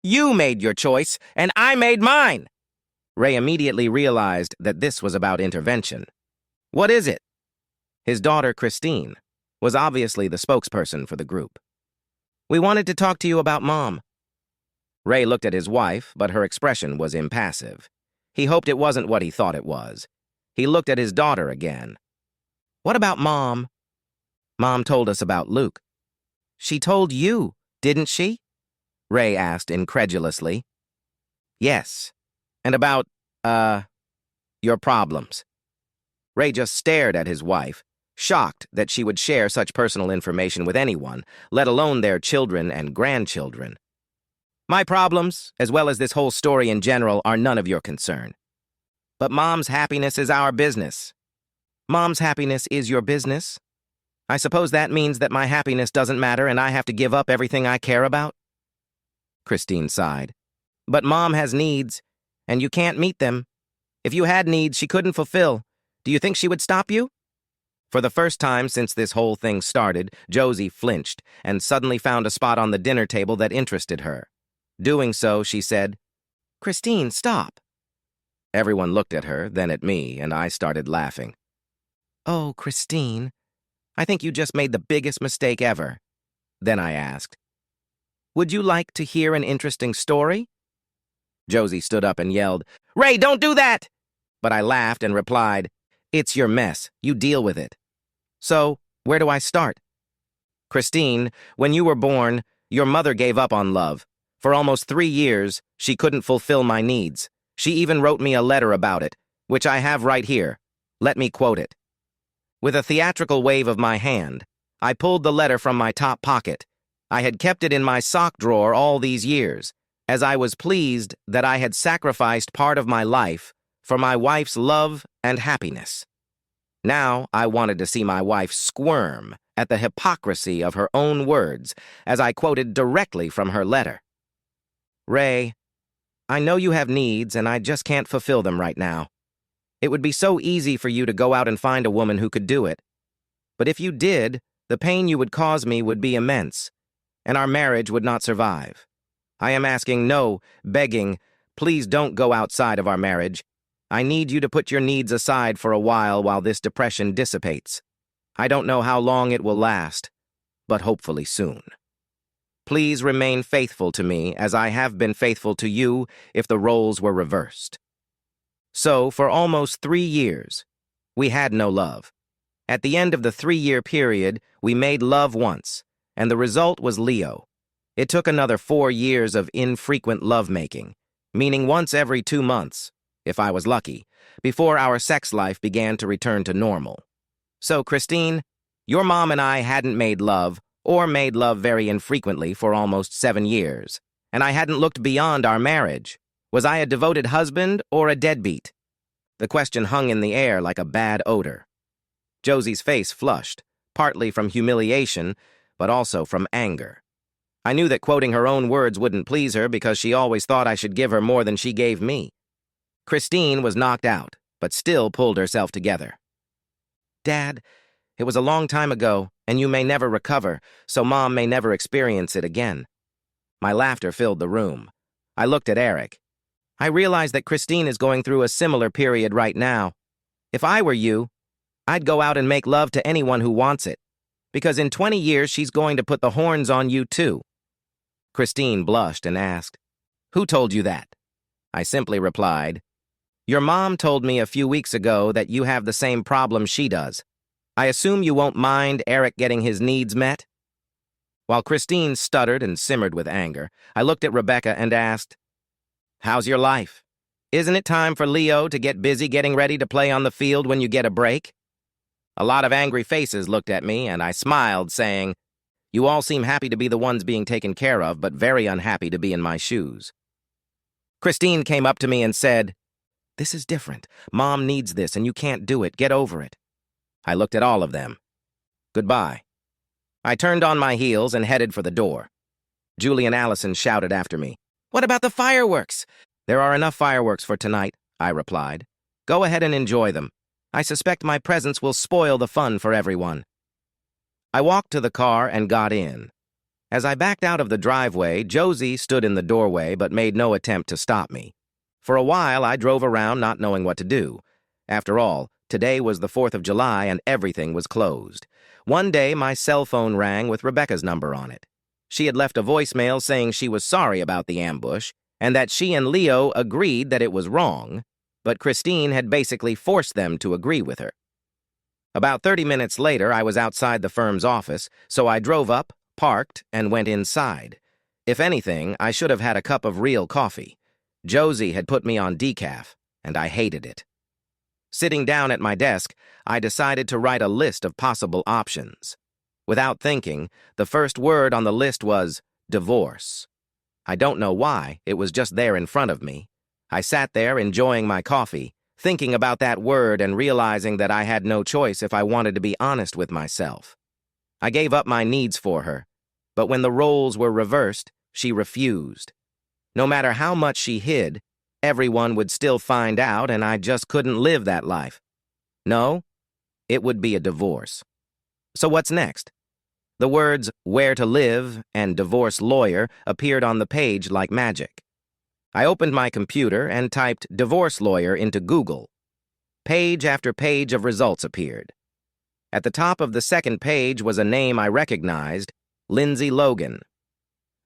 You made your choice, and I made mine. Ray immediately realized that this was about intervention. What is it? His daughter, Christine, was obviously the spokesperson for the group. We wanted to talk to you about Mom. Ray looked at his wife, but her expression was impassive. He hoped it wasn't what he thought it was. He looked at his daughter again. What about Mom? Mom told us about Luke. She told you, didn't she? Ray asked incredulously. Yes. And about, your problems. Ray just stared at his wife, shocked that she would share such personal information with anyone, let alone their children and grandchildren. My problems, as well as this whole story in general, are none of your concern. But Mom's happiness is our business. Mom's happiness is your business? I suppose that means that my happiness doesn't matter and I have to give up everything I care about? Christine sighed. But Mom has needs, and you can't meet them. If you had needs she couldn't fulfill, do you think she would stop you? For the first time since this whole thing started, Josie flinched and suddenly found a spot on the dinner table that interested her. Doing so, she said, Christine, stop. Everyone looked at her, then at me, and I started laughing. Oh, Christine, I think you just made the biggest mistake ever. Then I asked, would you like to hear an interesting story? Josie stood up and yelled, Ray, don't do that! But I laughed and replied, it's your mess. You deal with it. So, where do I start? Christine, when you were born, your mother gave up on love. For almost 3 years, she couldn't fulfill my needs. She even wrote me a letter about it, which I have right here. Let me quote it. With a theatrical wave of my hand, I pulled the letter from my top pocket. I had kept it in my sock drawer all these years, as I was pleased that I had sacrificed part of my life for my wife's love and happiness. Now I wanted to see my wife squirm at the hypocrisy of her own words as I quoted directly from her letter. Ray, I know you have needs and I just can't fulfill them right now. It would be so easy for you to go out and find a woman who could do it. But if you did, the pain you would cause me would be immense, and our marriage would not survive. I am asking, no, begging, please don't go outside of our marriage. I need you to put your needs aside for a while this depression dissipates. I don't know how long it will last, but hopefully soon. Please remain faithful to me as I have been faithful to you if the roles were reversed. So, for almost 3 years, we had no love. At the end of the 3-year period, we made love once, and the result was Leo. It took another 4 years of infrequent lovemaking, meaning once every 2 months, if I was lucky, before our sex life began to return to normal. So, Christine, your mom and I hadn't made love, or made love very infrequently for almost 7 years, and I hadn't looked beyond our marriage. Was I a devoted husband or a deadbeat? The question hung in the air like a bad odor. Josie's face flushed, partly from humiliation, but also from anger. I knew that quoting her own words wouldn't please her because she always thought I should give her more than she gave me. Christine was knocked out, but still pulled herself together. Dad, it was a long time ago, and you may never recover, so Mom may never experience it again. My laughter filled the room. I looked at Eric. I realized that Christine is going through a similar period right now. If I were you, I'd go out and make love to anyone who wants it, because in 20 years she's going to put the horns on you too. Christine blushed and asked, Who told you that? I simply replied, Your mom told me a few weeks ago that you have the same problem she does. I assume you won't mind Eric getting his needs met? While Christine stuttered and simmered with anger, I looked at Rebecca and asked, How's your life? Isn't it time for Leo to get busy getting ready to play on the field when you get a break? A lot of angry faces looked at me, and I smiled, saying, You all seem happy to be the ones being taken care of, but very unhappy to be in my shoes. Christine came up to me and said, This is different. Mom needs this, and you can't do it. Get over it. I looked at all of them. Goodbye. I turned on my heels and headed for the door. Julie and Allison shouted after me, What about the fireworks? There are enough fireworks for tonight, I replied. Go ahead and enjoy them. I suspect my presence will spoil the fun for everyone. I walked to the car and got in. As I backed out of the driveway, Josie stood in the doorway but made no attempt to stop me. For a while, I drove around not knowing what to do. After all, today was the 4th of July and everything was closed. One day, my cell phone rang with Rebecca's number on it. She had left a voicemail saying she was sorry about the ambush and that she and Leo agreed that it was wrong, but Christine had basically forced them to agree with her. About 30 minutes later, I was outside the firm's office, so I drove up, parked, and went inside. If anything, I should have had a cup of real coffee. Josie had put me on decaf, and I hated it. Sitting down at my desk, I decided to write a list of possible options. Without thinking, the first word on the list was divorce. I don't know why, it was just there in front of me. I sat there enjoying my coffee, thinking about that word and realizing that I had no choice if I wanted to be honest with myself. I gave up my needs for her, but when the roles were reversed, she refused. No matter how much she hid, everyone would still find out and I just couldn't live that life. No, it would be a divorce. So what's next? The words "where to live" and "divorce lawyer" appeared on the page like magic. I opened my computer and typed "divorce lawyer" into Google. Page after page of results appeared. At the top of the second page was a name I recognized, Lindsay Logan.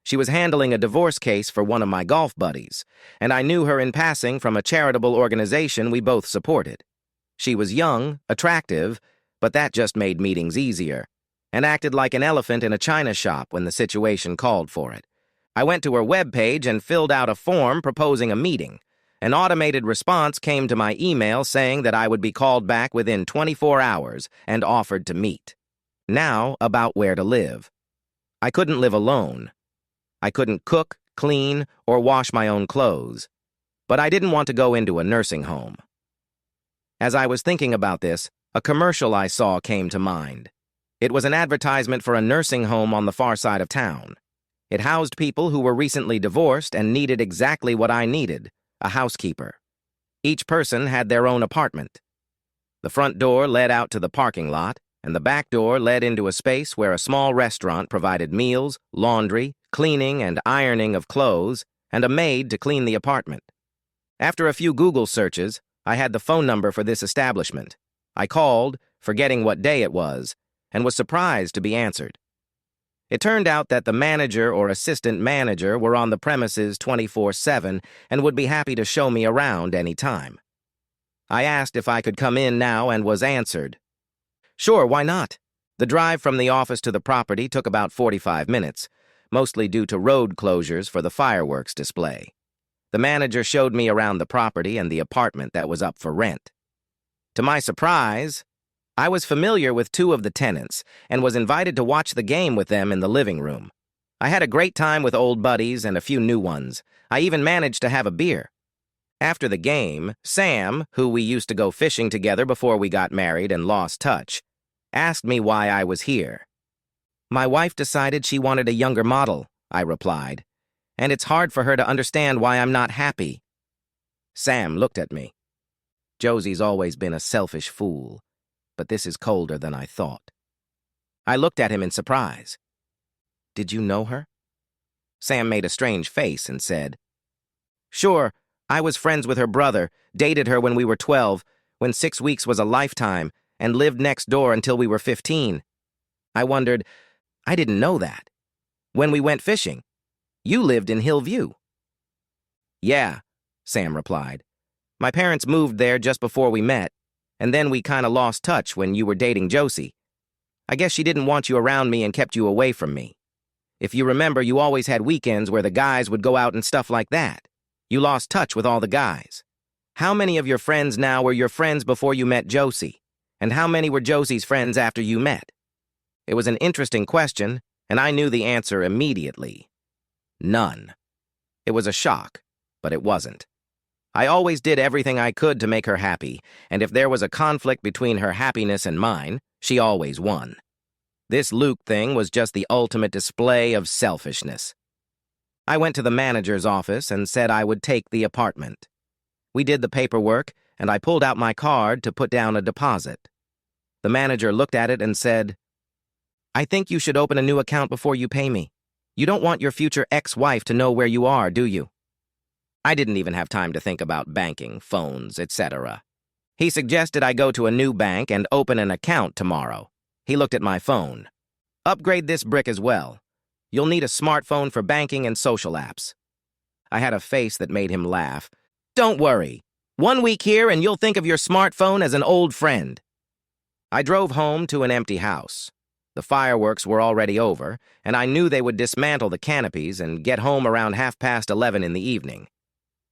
She was handling a divorce case for one of my golf buddies, and I knew her in passing from a charitable organization we both supported. She was young, attractive, but that just made meetings easier, and acted like an elephant in a china shop when the situation called for it. I went to her webpage and filled out a form proposing a meeting. An automated response came to my email saying that I would be called back within 24 hours and offered to meet. Now, about where to live. I couldn't live alone. I couldn't cook, clean, or wash my own clothes. But I didn't want to go into a nursing home. As I was thinking about this, a commercial I saw came to mind. It was an advertisement for a nursing home on the far side of town. It housed people who were recently divorced and needed exactly what I needed, a housekeeper. Each person had their own apartment. The front door led out to the parking lot, and the back door led into a space where a small restaurant provided meals, laundry, cleaning and ironing of clothes, and a maid to clean the apartment. After a few Google searches, I had the phone number for this establishment. I called, forgetting what day it was, and was surprised to be answered. It turned out that the manager or assistant manager were on the premises 24/7 and would be happy to show me around any time. I asked if I could come in now and was answered. Sure, why not? The drive from the office to the property took about 45 minutes, mostly due to road closures for the fireworks display. The manager showed me around the property and the apartment that was up for rent. To my surprise, I was familiar with 2 of the tenants and was invited to watch the game with them in the living room. I had a great time with old buddies and a few new ones. I even managed to have a beer. After the game, Sam, who we used to go fishing together before we got married and lost touch, asked me why I was here. My wife decided she wanted a younger model, I replied, and it's hard for her to understand why I'm not happy. Sam looked at me. Josie's always been a selfish fool, but this is colder than I thought. I looked at him in surprise. Did you know her? Sam made a strange face and said, Sure, I was friends with her brother, dated her when we were 12, when 6 weeks was a lifetime, and lived next door until we were 15. I wondered, I didn't know that. When we went fishing, you lived in Hillview. Yeah, Sam replied. My parents moved there just before we met, and then we kind of lost touch when you were dating Josie. I guess she didn't want you around me and kept you away from me. If you remember, you always had weekends where the guys would go out and stuff like that. You lost touch with all the guys. How many of your friends now were your friends before you met Josie? And how many were Josie's friends after you met? It was an interesting question, and I knew the answer immediately. None. It was a shock, but it wasn't. I always did everything I could to make her happy, and if there was a conflict between her happiness and mine, she always won. This Luke thing was just the ultimate display of selfishness. I went to the manager's office and said I would take the apartment. We did the paperwork, and I pulled out my card to put down a deposit. The manager looked at it and said, I think you should open a new account before you pay me. You don't want your future ex-wife to know where you are, do you? I didn't even have time to think about banking, phones, etc. He suggested I go to a new bank and open an account tomorrow. He looked at my phone. Upgrade this brick as well. You'll need a smartphone for banking and social apps. I had a face that made him laugh. Don't worry. 1 week here and you'll think of your smartphone as an old friend. I drove home to an empty house. The fireworks were already over, and I knew they would dismantle the canopies and get home around 11:30 in the evening.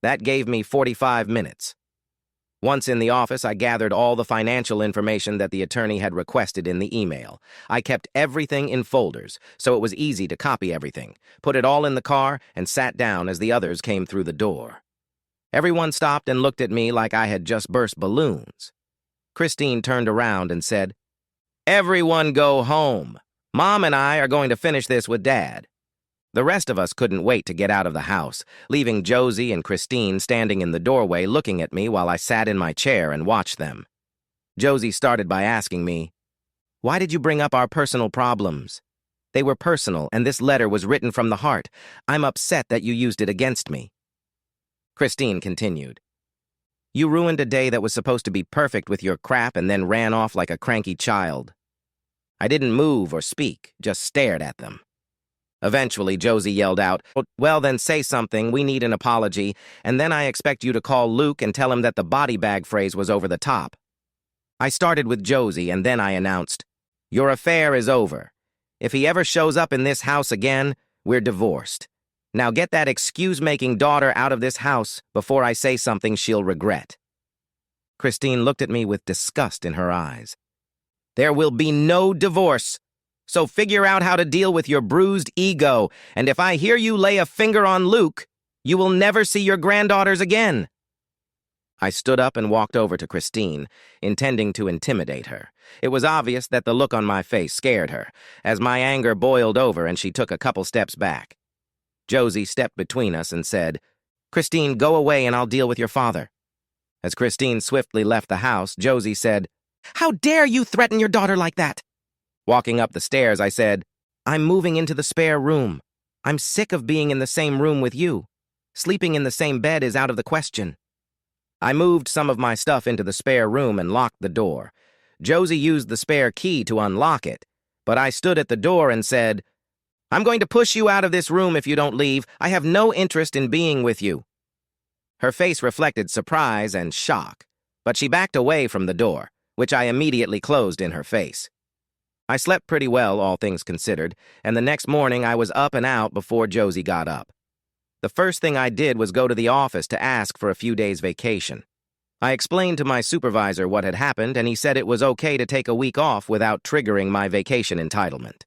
That gave me 45 minutes. Once in the office, I gathered all the financial information that the attorney had requested in the email. I kept everything in folders, so it was easy to copy everything, put it all in the car, and sat down as the others came through the door. Everyone stopped and looked at me like I had just burst balloons. Christine turned around and said, "Everyone go home. Mom and I are going to finish this with Dad." The rest of us couldn't wait to get out of the house, leaving Josie and Christine standing in the doorway looking at me while I sat in my chair and watched them. Josie started by asking me, "Why did you bring up our personal problems?" "They were personal, and this letter was written from the heart. I'm upset that you used it against me." Christine continued, "You ruined a day that was supposed to be perfect with your crap and then ran off like a cranky child." I didn't move or speak, just stared at them. Eventually, Josie yelled out, "Well, then say something, we need an apology, and then I expect you to call Luke and tell him that the body bag phrase was over the top." I started with Josie, and then I announced, "Your affair is over. If he ever shows up in this house again, we're divorced. Now get that excuse-making daughter out of this house before I say something she'll regret." Christine looked at me with disgust in her eyes. "There will be no divorce. So figure out how to deal with your bruised ego, and if I hear you lay a finger on Luke, you will never see your granddaughters again." I stood up and walked over to Christine, intending to intimidate her. It was obvious that the look on my face scared her, as my anger boiled over and she took a couple steps back. Josie stepped between us and said, "Christine, go away and I'll deal with your father." As Christine swiftly left the house, Josie said, "How dare you threaten your daughter like that?" Walking up the stairs, I said, "I'm moving into the spare room. I'm sick of being in the same room with you. Sleeping in the same bed is out of the question." I moved some of my stuff into the spare room and locked the door. Josie used the spare key to unlock it, but I stood at the door and said, "I'm going to push you out of this room if you don't leave. I have no interest in being with you." Her face reflected surprise and shock, but she backed away from the door, which I immediately closed in her face. I slept pretty well, all things considered, and the next morning I was up and out before Josie got up. The first thing I did was go to the office to ask for a few days' vacation. I explained to my supervisor what had happened, and he said it was okay to take a week off without triggering my vacation entitlement.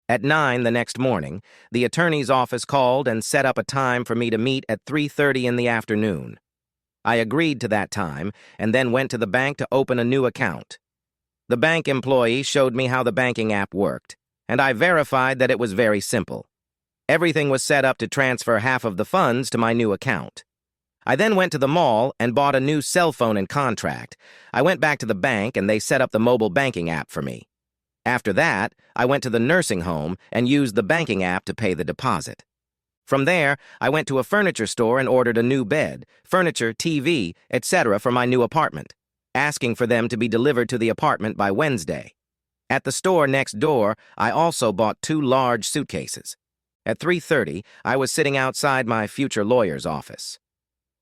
At 9 the next morning, the attorney's office called and set up a time for me to meet at 3:30 in the afternoon. I agreed to that time and then went to the bank to open a new account. The bank employee showed me how the banking app worked, and I verified that it was very simple. Everything was set up to transfer half of the funds to my new account. I then went to the mall and bought a new cell phone and contract. I went back to the bank and they set up the mobile banking app for me. After that, I went to the nursing home and used the banking app to pay the deposit. From there, I went to a furniture store and ordered a new bed, furniture, TV, etc. for my new apartment, asking for them to be delivered to the apartment by Wednesday. At the store next door, I also bought 2 large suitcases. At 3:30, I was sitting outside my future lawyer's office.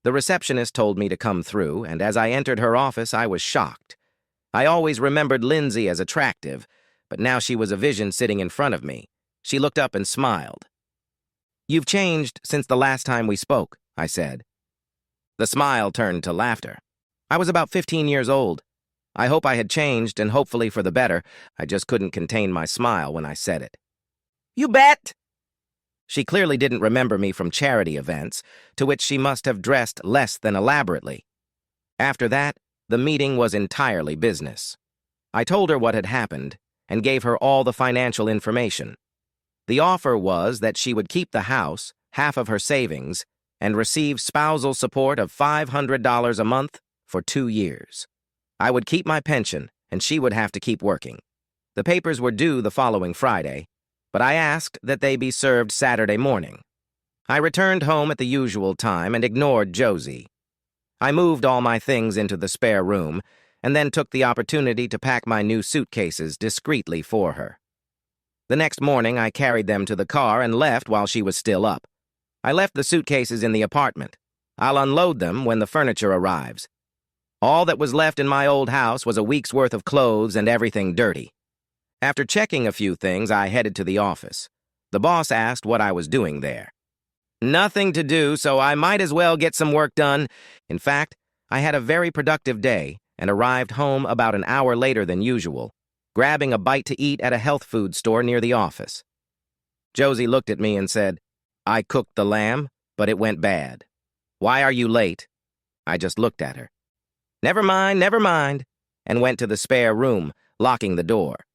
The receptionist told me to come through, and as I entered her office, I was shocked. I always remembered Lindsay as attractive, but now she was a vision sitting in front of me. She looked up and smiled. "You've changed since the last time we spoke," I said. The smile turned to laughter. I was about 15 years old. I hope I had changed, and hopefully for the better. I just couldn't contain my smile when I said it. "You bet!" She clearly didn't remember me from charity events, to which she must have dressed less than elaborately. After that, the meeting was entirely business. I told her what had happened and gave her all the financial information. The offer was that she would keep the house, half of her savings, and receive spousal support of $500 a month for 2 years. I would keep my pension, and she would have to keep working. The papers were due the following Friday. but I asked that they be served Saturday morning. I returned home at the usual time and ignored Josie. I moved all my things into the spare room and then took the opportunity to pack my new suitcases discreetly for her. The next morning, I carried them to the car and left while she was still up. I left the suitcases in the apartment. I'll unload them when the furniture arrives. All that was left in my old house was a week's worth of clothes and everything dirty. After checking a few things, I headed to the office. The boss asked what I was doing there. Nothing to do, so I might as well get some work done. In fact, I had a very productive day and arrived home about an hour later than usual, grabbing a bite to eat at a health food store near the office. Josie looked at me and said, "I cooked the lamb, but it went bad. Why are you late?" I just looked at her. Never mind," and went to the spare room, locking the door.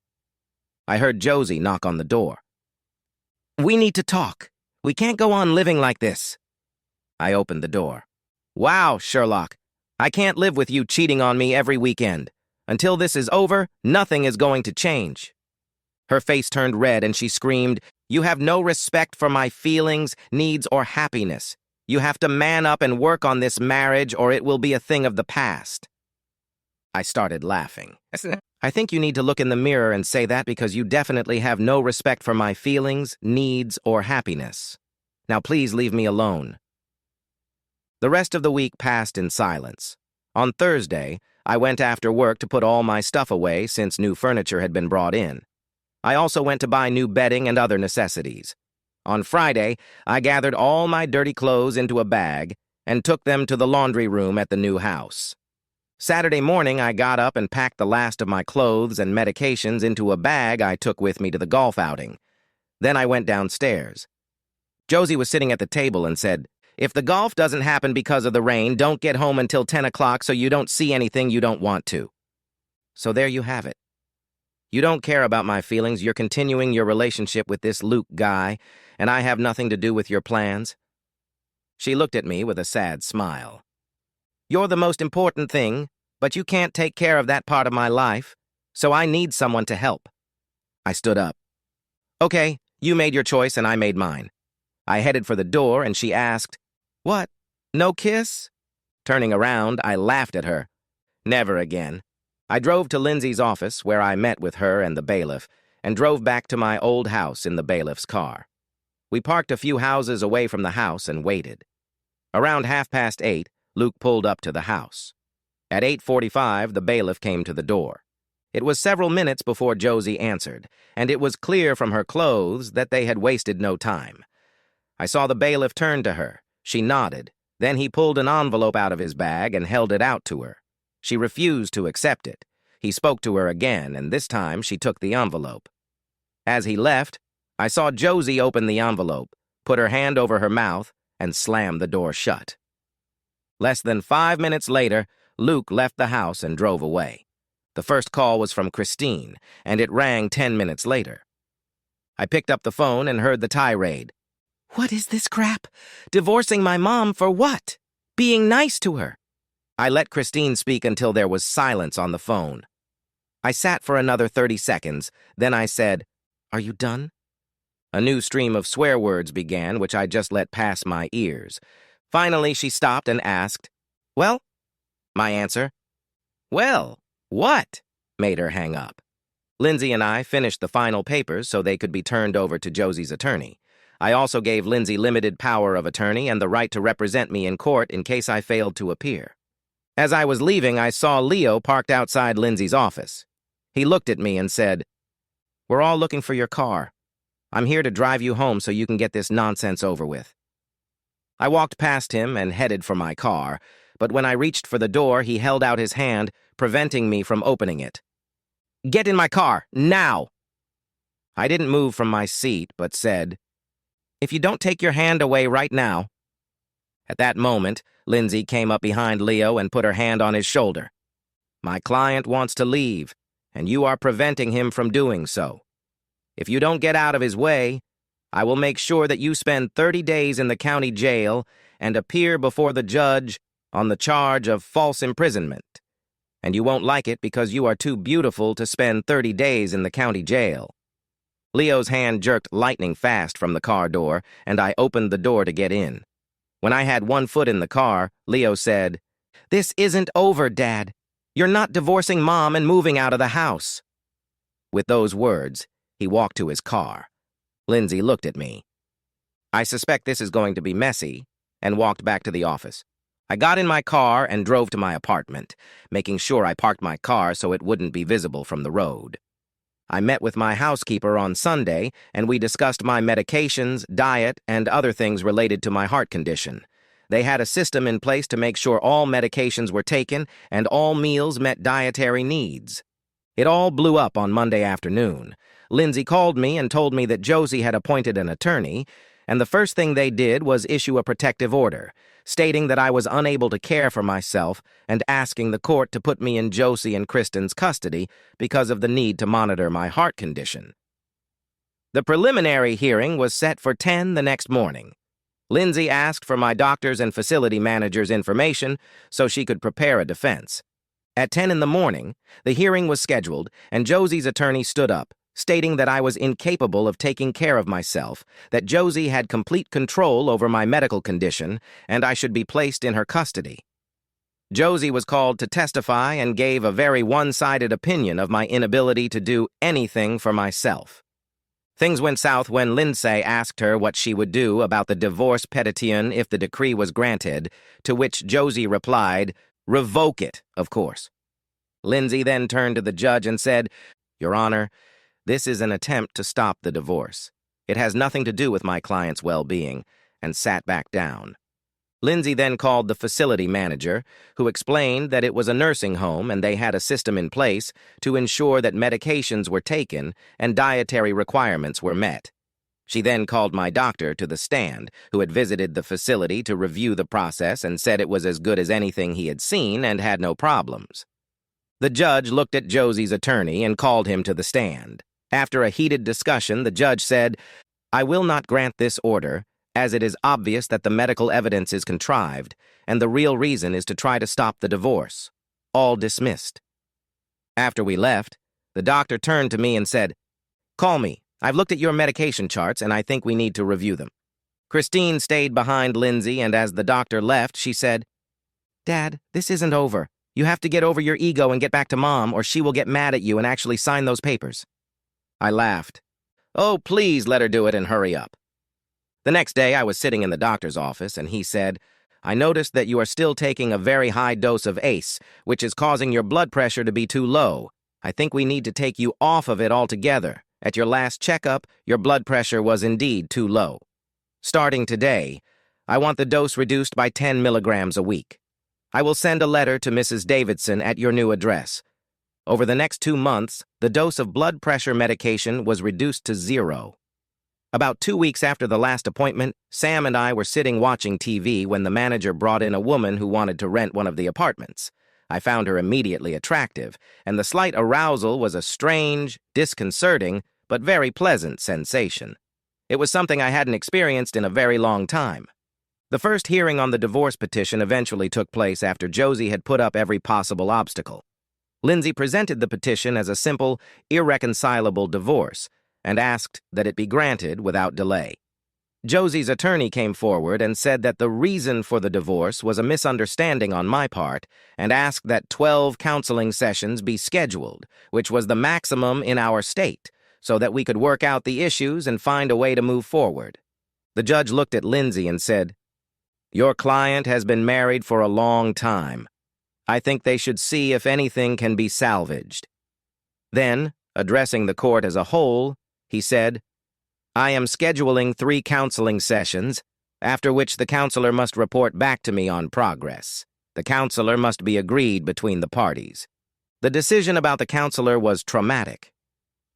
I heard Josie knock on the door. "We need to talk. We can't go on living like this." I opened the door. "Wow, Sherlock. I can't live with you cheating on me every weekend. Until this is over, nothing is going to change." Her face turned red and she screamed, "You have no respect for my feelings, needs, or happiness. You have to man up and work on this marriage or it will be a thing of the past." I started laughing. "I think you need to look in the mirror and say that because you definitely have no respect for my feelings, needs, or happiness. Now please leave me alone." The rest of the week passed in silence. On Thursday, I went after work to put all my stuff away since new furniture had been brought in. I also went to buy new bedding and other necessities. On Friday, I gathered all my dirty clothes into a bag and took them to the laundry room at the new house. Saturday morning, I got up and packed the last of my clothes and medications into a bag I took with me to the golf outing. Then I went downstairs. Josie was sitting at the table and said, "If the golf doesn't happen because of the rain, don't get home until 10 o'clock so you don't see anything you don't want to." So there you have it. You don't care about my feelings, you're continuing your relationship with this Luke guy, and I have nothing to do with your plans. She looked at me with a sad smile. "You're the most important thing, but you can't take care of that part of my life, so I need someone to help." I stood up. "Okay, you made your choice and I made mine." I headed for the door and she asked, "What? No kiss?" Turning around, I laughed at her. Never again. I drove to Lindsay's office, where I met with her and the bailiff, and drove back to my old house in the bailiff's car. We parked a few houses away from the house and waited. Around 8:30, Luke pulled up to the house. At 8:45, the bailiff came to the door. It was several minutes before Josie answered, and it was clear from her clothes that they had wasted no time. I saw the bailiff turn to her. She nodded. Then he pulled an envelope out of his bag and held it out to her. She refused to accept it. He spoke to her again, and this time she took the envelope. As he left, I saw Josie open the envelope, put her hand over her mouth, and slam the door shut. Less than 5 minutes later, Luke left the house and drove away. The first call was from Christine, and it rang 10 minutes later. I picked up the phone and heard the tirade. "What is this crap? Divorcing my mom for what? Being nice to her." I let Christine speak until there was silence on the phone. I sat for another 30 seconds, then I said, "Are you done?" A new stream of swear words began, which I just let pass my ears. Finally, she stopped and asked, "Well?" My answer, "Well, what?" made her hang up. Lindsay and I finished the final papers so they could be turned over to Josie's attorney. I also gave Lindsay limited power of attorney and the right to represent me in court in case I failed to appear. As I was leaving, I saw Leo parked outside Lindsay's office. He looked at me and said, "We're all looking for your car. I'm here to drive you home so you can get this nonsense over with." I walked past him and headed for my car, but when I reached for the door, he held out his hand, preventing me from opening it. "Get in my car, now!" I didn't move from my seat, but said, "If you don't take your hand away right now." At that moment, Lindsay came up behind Leo and put her hand on his shoulder. "My client wants to leave, and you are preventing him from doing so. If you don't get out of his way, I will make sure that you spend 30 days in the county jail and appear before the judge on the charge of false imprisonment. And you won't like it because you are too beautiful to spend 30 days in the county jail." Leo's hand jerked lightning fast from the car door, and I opened the door to get in. When I had one foot in the car, Leo said, "This isn't over, Dad. You're not divorcing Mom and moving out of the house." With those words, he walked to his car. Lindsay looked at me. "I suspect this is going to be messy," and walked back to the office. I got in my car and drove to my apartment, making sure I parked my car so it wouldn't be visible from the road. I met with my housekeeper on Sunday, and we discussed my medications, diet, and other things related to my heart condition. They had a system in place to make sure all medications were taken and all meals met dietary needs. It all blew up on Monday afternoon. Lindsay called me and told me that Josie had appointed an attorney, and the first thing they did was issue a protective order, stating that I was unable to care for myself and asking the court to put me in Josie and Kristen's custody because of the need to monitor my heart condition. The preliminary hearing was set for 10 the next morning. Lindsay asked for my doctor's and facility manager's information so she could prepare a defense. At 10 in the morning, the hearing was scheduled, and Josie's attorney stood up, stating that I was incapable of taking care of myself, that Josie had complete control over my medical condition, and I should be placed in her custody. Josie was called to testify and gave a very one-sided opinion of my inability to do anything for myself. Things went south when Lindsay asked her what she would do about the divorce petition if the decree was granted, to which Josie replied, "Revoke it, of course." Lindsay then turned to the judge and said, "Your Honor, this is an attempt to stop the divorce. It has nothing to do with my client's well-being," and sat back down. Lindsay then called the facility manager, who explained that it was a nursing home and they had a system in place to ensure that medications were taken and dietary requirements were met. She then called my doctor to the stand, who had visited the facility to review the process and said it was as good as anything he had seen and had no problems. The judge looked at Josie's attorney and called him to the stand. After a heated discussion, the judge said, "I will not grant this order, as it is obvious that the medical evidence is contrived, and the real reason is to try to stop the divorce. All dismissed." After we left, the doctor turned to me and said, "Call me. I've looked at your medication charts, and I think we need to review them." Christine stayed behind Lindsay, and as the doctor left, she said, "Dad, this isn't over. You have to get over your ego and get back to Mom, or she will get mad at you and actually sign those papers." I laughed. "Oh, please let her do it and hurry up." The next day, I was sitting in the doctor's office, and he said, "I noticed that you are still taking a very high dose of ACE, which is causing your blood pressure to be too low. I think we need to take you off of it altogether. At your last checkup, your blood pressure was indeed too low. Starting today, I want the dose reduced by 10 milligrams a week. I will send a letter to Mrs. Davidson at your new address. Over the next 2 months, the dose of blood pressure medication was reduced to 0. About 2 weeks after the last appointment, Sam and I were sitting watching TV when the manager brought in a woman who wanted to rent one of the apartments. I found her immediately attractive, and the slight arousal was a strange, disconcerting, but very pleasant sensation. It was something I hadn't experienced in a very long time. The first hearing on the divorce petition eventually took place after Josie had put up every possible obstacle. Lindsay presented the petition as a simple, irreconcilable divorce and asked that it be granted without delay. Josie's attorney came forward and said that the reason for the divorce was a misunderstanding on my part and asked that 12 counseling sessions be scheduled, which was the maximum in our state, so that we could work out the issues and find a way to move forward. The judge looked at Lindsay and said, "Your client has been married for a long time. I think they should see if anything can be salvaged." Then, addressing the court as a whole, he said, "I am scheduling 3 counseling sessions, after which the counselor must report back to me on progress. The counselor must be agreed between the parties." The decision about the counselor was traumatic.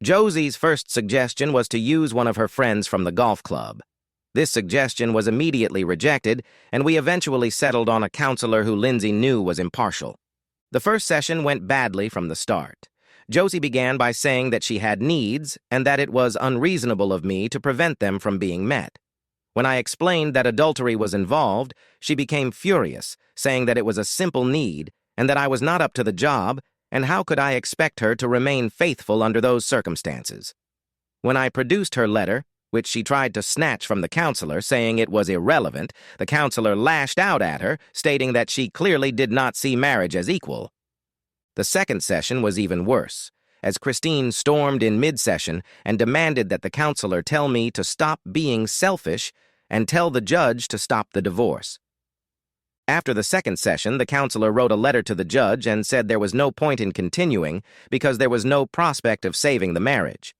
Josie's first suggestion was to use one of her friends from the golf club. This suggestion was immediately rejected, and we eventually settled on a counselor who Lindsay knew was impartial. The first session went badly from the start. Josie began by saying that she had needs and that it was unreasonable of me to prevent them from being met. When I explained that adultery was involved, she became furious, saying that it was a simple need and that I was not up to the job, and how could I expect her to remain faithful under those circumstances? When I produced her letter, which she tried to snatch from the counselor, saying it was irrelevant, the counselor lashed out at her, stating that she clearly did not see marriage as equal. The second session was even worse, as Christine stormed in mid-session and demanded that the counselor tell me to stop being selfish and tell the judge to stop the divorce. After the second session, the counselor wrote a letter to the judge and said there was no point in continuing because there was no prospect of saving the marriage.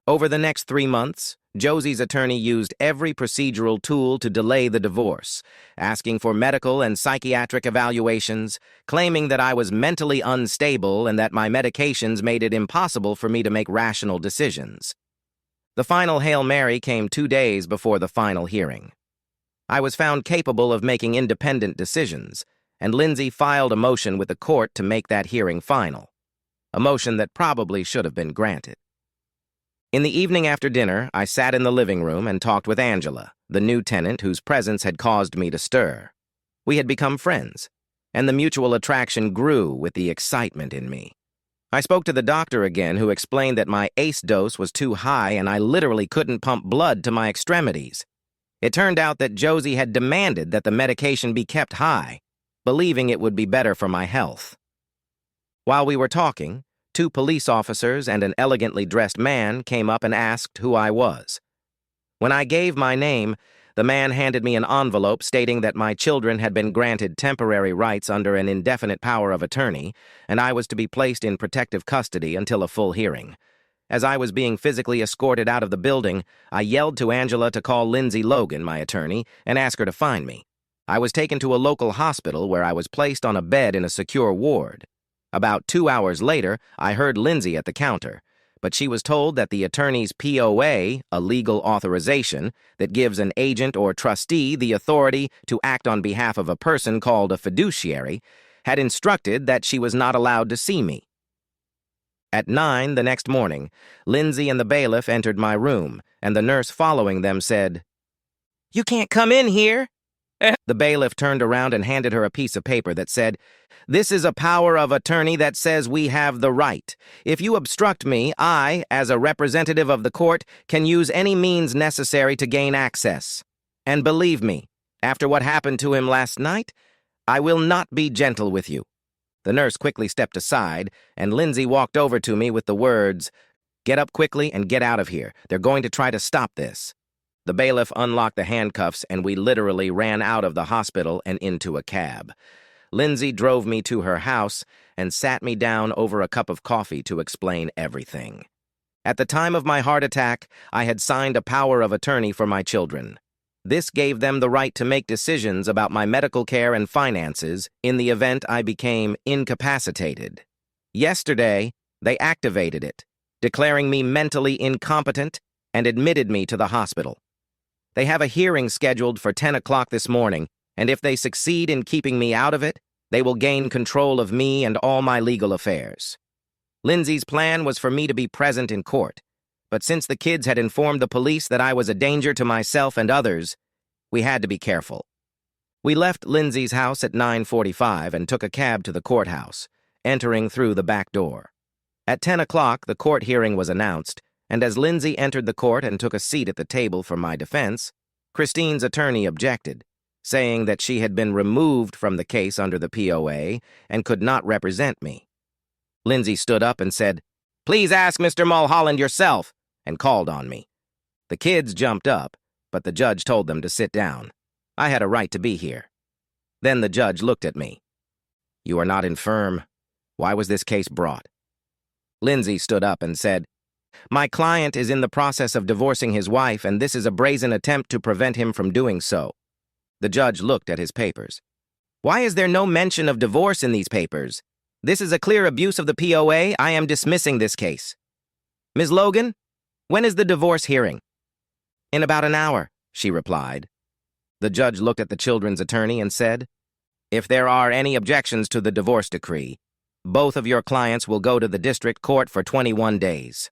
Over the next 3 months, Josie's attorney used every procedural tool to delay the divorce, asking for medical and psychiatric evaluations, claiming that I was mentally unstable and that my medications made it impossible for me to make rational decisions. The final Hail Mary came 2 days before the final hearing. I was found capable of making independent decisions, and Lindsay filed a motion with the court to make that hearing final, a motion that probably should have been granted. In the evening after dinner, I sat in the living room and talked with Angela, the new tenant whose presence had caused me to stir. We had become friends, and the mutual attraction grew with the excitement in me. I spoke to the doctor again, who explained that my ACE dose was too high and I literally couldn't pump blood to my extremities. It turned out that Josie had demanded that the medication be kept high, believing it would be better for my health. While we were talking, 2 police officers and an elegantly dressed man came up and asked who I was. When I gave my name, the man handed me an envelope stating that my children had been granted temporary rights under an indefinite power of attorney, and I was to be placed in protective custody until a full hearing. As I was being physically escorted out of the building, I yelled to Angela to call Lindsay Logan, my attorney, and ask her to find me. I was taken to a local hospital where I was placed on a bed in a secure ward. About 2 hours later, I heard Lindsay at the counter, but she was told that the attorney's POA, a legal authorization that gives an agent or trustee the authority to act on behalf of a person called a fiduciary, had instructed that she was not allowed to see me. At 9 the next morning, Lindsay and the bailiff entered my room, and the nurse following them said, "You can't come in here." The bailiff turned around and handed her a piece of paper that said, "This is a power of attorney that says we have the right. If you obstruct me, I, as a representative of the court, can use any means necessary to gain access. And believe me, after what happened to him last night, I will not be gentle with you." The nurse quickly stepped aside, and Lindsay walked over to me with the words, "Get up quickly and get out of here. They're going to try to stop this." The bailiff unlocked the handcuffs, and we literally ran out of the hospital and into a cab. Lindsay drove me to her house and sat me down over a cup of coffee to explain everything. At the time of my heart attack, I had signed a power of attorney for my children. This gave them the right to make decisions about my medical care and finances in the event I became incapacitated. Yesterday, they activated it, declaring me mentally incompetent and admitted me to the hospital. They have a hearing scheduled for 10 o'clock this morning, and if they succeed in keeping me out of it, they will gain control of me and all my legal affairs. Lindsay's plan was for me to be present in court, but since the kids had informed the police that I was a danger to myself and others, we had to be careful. We left Lindsay's house at 9:45 and took a cab to the courthouse, entering through the back door. At 10 o'clock, the court hearing was announced, and as Lindsay entered the court and took a seat at the table for my defense, Christine's attorney objected, saying that she had been removed from the case under the POA and could not represent me. Lindsay stood up and said, "Please ask Mr. Mulholland yourself," and called on me. The kids jumped up, but the judge told them to sit down. I had a right to be here. Then the judge looked at me. "You are not infirm. Why was this case brought?" Lindsay stood up and said, "My client is in the process of divorcing his wife, and this is a brazen attempt to prevent him from doing so." The judge looked at his papers. "Why is there no mention of divorce in these papers? This is a clear abuse of the POA. I am dismissing this case. Ms. Logan, when is the divorce hearing?" "In about an hour," she replied. The judge looked at the children's attorney and said, "If there are any objections to the divorce decree, both of your clients will go to the district court for 21 days.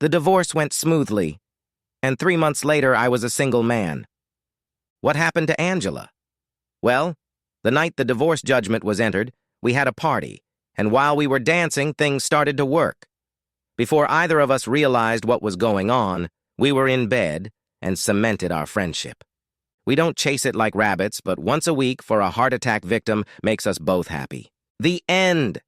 The divorce went smoothly, and 3 months later I was a single man. What happened to Angela? Well, the night the divorce judgment was entered, we had a party, and while we were dancing, things started to work. Before either of us realized what was going on, we were in bed and cemented our friendship. We don't chase it like rabbits, but once a week for a heart attack victim makes us both happy. The end.